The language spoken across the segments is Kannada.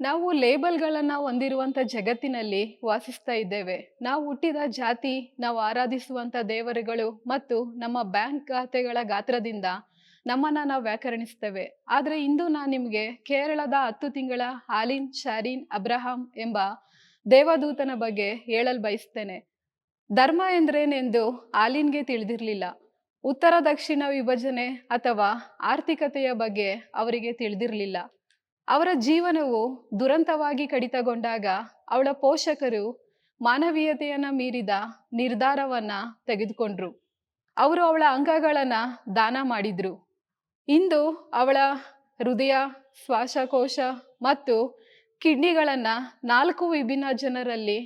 ನಾವು ಲೇಬಲ್ಗಳನ್ನ ಹೊಂದಿರುವಂತ ಜಗತ್ತಿನಲ್ಲಿ ವಾಸಿಸ್ತಾ ಇದ್ದೇವೆ. ನಾವು ಹುಟ್ಟಿದ ಜಾತಿ, ನಾವು ಆರಾಧಿಸುವಂತ ದೇವರುಗಳು ಮತ್ತು ನಮ್ಮ ಬ್ಯಾಂಕ್ ಖಾತೆಗಳ ಗಾತ್ರದಿಂದ ನಮ್ಮನ್ನ ನಾವು ವ್ಯಾಕರಣಿಸ್ತೇವೆ. ಆದ್ರೆ ಇಂದು ನಾನು ನಿಮ್ಗೆ ಕೇರಳದ 10 ತಿಂಗಳ ಹಾಲಿನ್ ಶಾರೀನ್ ಅಬ್ರಹಾಂ ಎಂಬ ದೇವದೂತನ ಬಗ್ಗೆ ಹೇಳಲು ಬಯಸ್ತೇನೆ. ಧರ್ಮ ಎಂದ್ರೇನೆಂದು ಆಲಿನ್ಗೆ ತಿಳಿದಿರಲಿಲ್ಲ. ಉತ್ತರ ದಕ್ಷಿಣ ವಿಭಜನೆ ಅಥವಾ ಆರ್ಥಿಕತೆಯ ಬಗ್ಗೆ ಅವರಿಗೆ ತಿಳಿದಿರಲಿಲ್ಲ. ಅವರ ಜೀವನವು ದುರಂತವಾಗಿ ಕಡಿತಗೊಂಡಾಗ ಅವಳ ಪೋಷಕರು ಮಾನವೀಯತೆಯನ್ನ ಮೀರಿದ ನಿರ್ಧಾರವನ್ನ ತೆಗೆದುಕೊಂಡ್ರು. ಅವರು ಅವಳ ಅಂಗಗಳನ್ನ ದಾನ ಮಾಡಿದ್ರು. ಇಂದು ಅವಳ ಹೃದಯ, ಶ್ವಾಸಕೋಶ ಮತ್ತು ಕಿಡ್ನಿಗಳನ್ನ 4 ವಿಭಿನ್ನ ಜನರಲ್ಲಿ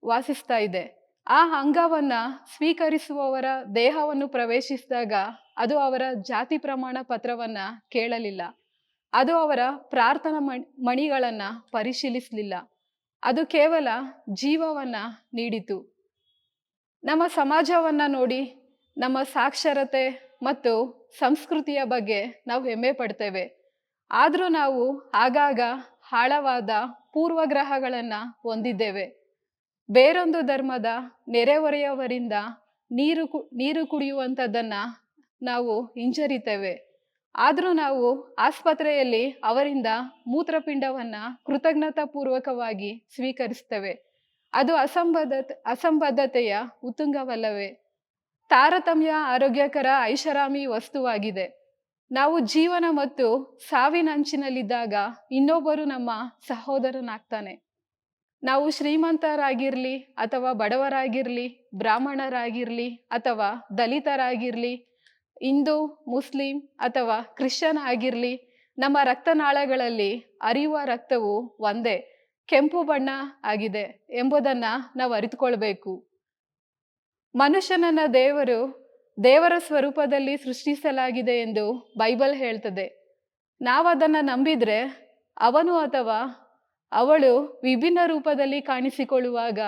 ವಾಸಿಸ್ತಾ ಇದೆ. ಆ ಅಂಗವನ್ನ ಸ್ವೀಕರಿಸುವವರ ದೇಹವನ್ನು ಪ್ರವೇಶಿಸಿದಾಗ ಅದು ಅವರ ಜಾತಿ ಪ್ರಮಾಣ ಪತ್ರವನ್ನ ಕೇಳಲಿಲ್ಲ. ಅದು ಅವರ ಪ್ರಾರ್ಥನಾ ಮಣಿಗಳನ್ನ ಪರಿಶೀಲಿಸಲಿಲ್ಲ. ಅದು ಕೇವಲ ಜೀವವನ್ನ ನೀಡಿತು. ನಮ್ಮ ಸಮಾಜವನ್ನ ನೋಡಿ ನಮ್ಮ ಸಾಕ್ಷರತೆ ಮತ್ತು ಸಂಸ್ಕೃತಿಯ ಬಗ್ಗೆ ನಾವು ಹೆಮ್ಮೆ ಪಡ್ತೇವೆ. ಆದರೂ ನಾವು ಆಗಾಗ ಆಳವಾದ ಪೂರ್ವಗ್ರಹಗಳನ್ನ ಹೊಂದಿದ್ದೇವೆ. ಬೇರೊಂದು ಧರ್ಮದ ನೆರೆಹೊರೆಯವರಿಂದ ನೀರು ಕುಡಿಯುವಂಥದ್ದನ್ನ ನಾವು ಹಿಂಜರಿತೇವೆ. ಆದರೂ ನಾವು ಆಸ್ಪತ್ರೆಯಲ್ಲಿ ಅವರಿಂದ ಮೂತ್ರಪಿಂಡವನ್ನ ಕೃತಜ್ಞತಾ ಪೂರ್ವಕವಾಗಿ ಸ್ವೀಕರಿಸ್ತೇವೆ. ಅದು ಅಸಂಬದ್ಧತೆಯ ಉತ್ತುಂಗವಲ್ಲವೇ? ತಾರತಮ್ಯ ಆರೋಗ್ಯಕರ ಐಷಾರಾಮಿ ವಸ್ತುವಾಗಿದೆ. ನಾವು ಜೀವನ ಮತ್ತು ಸಾವಿನಂಚಿನಲ್ಲಿದ್ದಾಗ ಇನ್ನೊಬ್ಬರು ನಮ್ಮ ಸಹೋದರನಾಗ್ತಾನೆ. ನಾವು ಶ್ರೀಮಂತರಾಗಿರ್ಲಿ ಅಥವಾ ಬಡವರಾಗಿರ್ಲಿ, ಬ್ರಾಹ್ಮಣರಾಗಿರ್ಲಿ ಅಥವಾ ದಲಿತರಾಗಿರ್ಲಿ, ಹಿಂದೂ, ಮುಸ್ಲಿಂ ಅಥವಾ ಕ್ರಿಶ್ಚಿಯನ್ ಆಗಿರ್ಲಿ, ನಮ್ಮ ರಕ್ತನಾಳಗಳಲ್ಲಿ ಹರಿಯುವ ರಕ್ತವು ಒಂದೇ, ಕೆಂಪು ಬಣ್ಣ ಆಗಿದೆ ಎಂಬುದನ್ನ ನಾವು ಅರಿತುಕೊಳ್ಬೇಕು. ಮನುಷ್ಯನನ್ನ ದೇವರ ಸ್ವರೂಪದಲ್ಲಿ ಸೃಷ್ಟಿಸಲಾಗಿದೆ ಎಂದು ಬೈಬಲ್ ಹೇಳ್ತದೆ. ನಾವದನ್ನ ನಂಬಿದ್ರೆ ಅವನು ಅಥವಾ ಅವಳು ವಿಭಿನ್ನ ರೂಪದಲ್ಲಿ ಕಾಣಿಸಿಕೊಳ್ಳುವಾಗ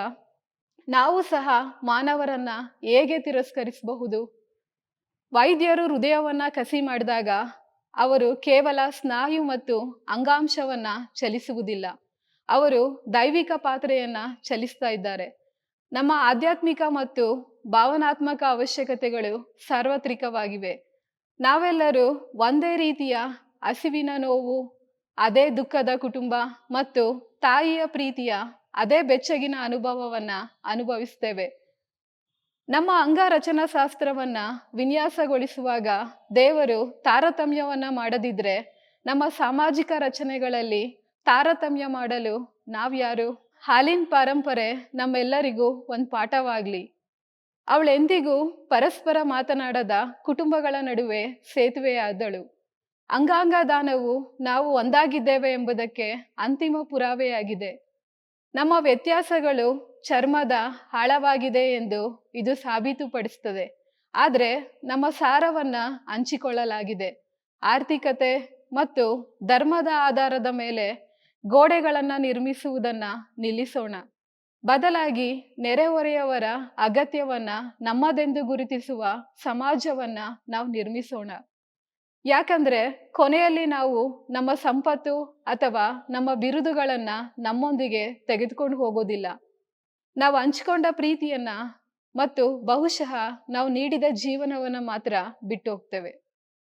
ನಾವು ಸಹ ಮಾನವರನ್ನ ಹೇಗೆ ತಿರಸ್ಕರಿಸಬಹುದು? ವೈದ್ಯರು ಹೃದಯವನ್ನ ಕಸಿ ಮಾಡಿದಾಗ ಅವರು ಕೇವಲ ಸ್ನಾಯು ಮತ್ತು ಅಂಗಾಂಶವನ್ನ ಚಲಿಸುವುದಿಲ್ಲ, ಅವರು ದೈವಿಕ ಪಾತ್ರೆಯನ್ನ ಚಲಿಸ್ತಾ ಇದ್ದಾರೆ. ನಮ್ಮ ಆಧ್ಯಾತ್ಮಿಕ ಮತ್ತು ಭಾವನಾತ್ಮಕ ಅವಶ್ಯಕತೆಗಳು ಸಾರ್ವತ್ರಿಕವಾಗಿವೆ. ನಾವೆಲ್ಲರೂ ಒಂದೇ ರೀತಿಯ ಹಸಿವಿನ ನೋವು, ಅದೇ ದುಃಖದ ಕುಟುಂಬ ಮತ್ತು ತಾಯಿಯ ಪ್ರೀತಿಯ ಅದೇ ಬೆಚ್ಚಗಿನ ಅನುಭವವನ್ನ ಅನುಭವಿಸ್ತೇವೆ. ನಮ್ಮ ಅಂಗರಚನಾ ಶಾಸ್ತ್ರವನ್ನ ವಿನ್ಯಾಸಗೊಳಿಸುವಾಗ ದೇವರು ತಾರತಮ್ಯವನ್ನ ಮಾಡದಿದ್ರೆ ನಮ್ಮ ಸಾಮಾಜಿಕ ರಚನೆಗಳಲ್ಲಿ ತಾರತಮ್ಯ ಮಾಡಲು ನಾವ್ಯಾರು? ಹಾಲಿನ ಪರಂಪರೆ ನಮ್ಮೆಲ್ಲರಿಗೂ ಒಂದು ಪಾಠವಾಗ್ಲಿ. ಅವಳೆಂದಿಗೂ ಪರಸ್ಪರ ಮಾತನಾಡದ ಕುಟುಂಬಗಳ ನಡುವೆ ಸೇತುವೆಯಾದಳು. ಅಂಗಾಂಗ ದಾನವು ನಾವು ಒಂದಾಗಿದ್ದೇವೆ ಎಂಬುದಕ್ಕೆ ಅಂತಿಮ ಪುರಾವೆಯಾಗಿದೆ. ನಮ್ಮ ವ್ಯತ್ಯಾಸಗಳು ಚರ್ಮದ ಆಳವಾಗಿದೆ ಎಂದು ಇದು ಸಾಬೀತುಪಡಿಸುತ್ತದೆ. ಆದರೆ ನಮ್ಮ ಸಾರವನ್ನ ಹಂಚಿಕೊಳ್ಳಲಾಗಿದೆ. ಆರ್ಥಿಕತೆ ಮತ್ತು ಧರ್ಮದ ಆಧಾರದ ಮೇಲೆ ಗೋಡೆಗಳನ್ನ ನಿರ್ಮಿಸುವುದನ್ನ ನಿಲ್ಲಿಸೋಣ. ಬದಲಾಗಿ ನೆರೆಹೊರೆಯವರ ಅಗತ್ಯವನ್ನ ನಮ್ಮದೆಂದು ಗುರುತಿಸುವ ಸಮಾಜವನ್ನ ನಾವು ನಿರ್ಮಿಸೋಣ. ಯಾಕಂದ್ರೆ ಕೊನೆಯಲ್ಲಿ ನಾವು ನಮ್ಮ ಸಂಪತ್ತು ಅಥವಾ ನಮ್ಮ ಬಿರುದುಗಳನ್ನ ನಮ್ಮೊಂದಿಗೆ ತೆಗೆದುಕೊಂಡು ಹೋಗೋದಿಲ್ಲ. ನಾವು ಹಂಚಿಕೊಂಡ ಪ್ರೀತಿಯನ್ನ ಮತ್ತು ಬಹುಶಃ ನಾವು ನೀಡಿದ ಜೀವನವನ್ನ ಮಾತ್ರ ಬಿಟ್ಟು ಹೋಗ್ತೇವೆ.